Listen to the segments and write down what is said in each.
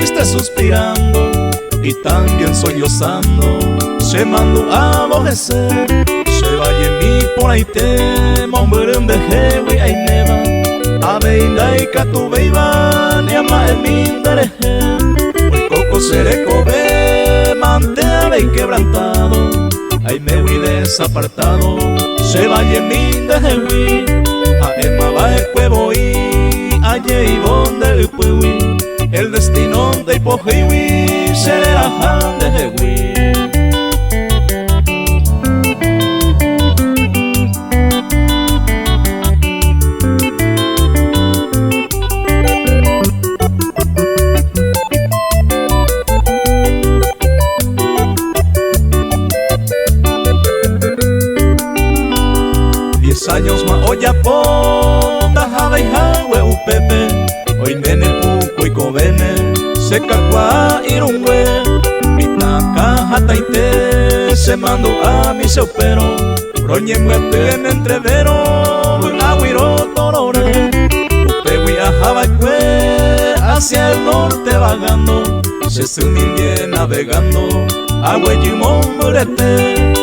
triste suspirando y también sollozando, se mandó a aborrecer. Se vaya en mí por ahí te mombrun de hewi ay neva abeinda y catu beiba ni ama el mindereje. Hoy coco seré cobe mantea y quebrantado, ay me huí desapartado. Se vaya en mí de hewi a ema va el cuevo y aye y bonde el puewi. El destino de Ipojiwi será han de Hewi. 10 años más olla ponda java y jawe upepe. Hoy nene puco y covene se cacua irungüe. Mitaka jataite se mandó a mi seupero. Roñenguete en entrevero aguiro torore. Upewi a java y cue hacia el norte vagando. Se sumin bien navegando agüe yimón murete.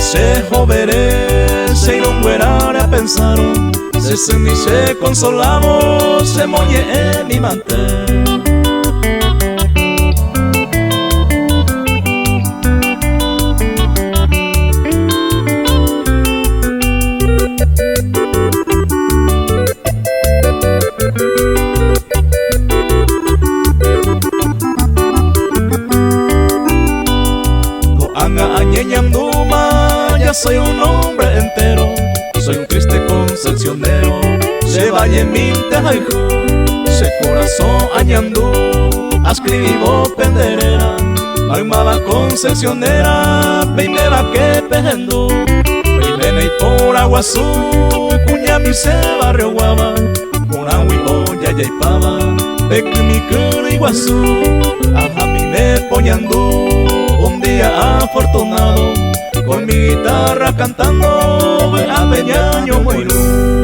Se joveré, se irunguerare a pensaron. Se sumi se consolamos, se molle en mi mantel. Soy un hombre entero, soy un triste concepcionero. Se vaya en mi tejaiju, se corazón añandú. Escribo penderera, almaba concepcionera. Peimeba que pejendú, peimene y por aguazú. Cuña mi se barrio guava, por agua y olla y pava. Peque mi cura iguazú, ajamine poñandú. Un día afortunado, con mi guitarra cantando, a peñaño muy luz.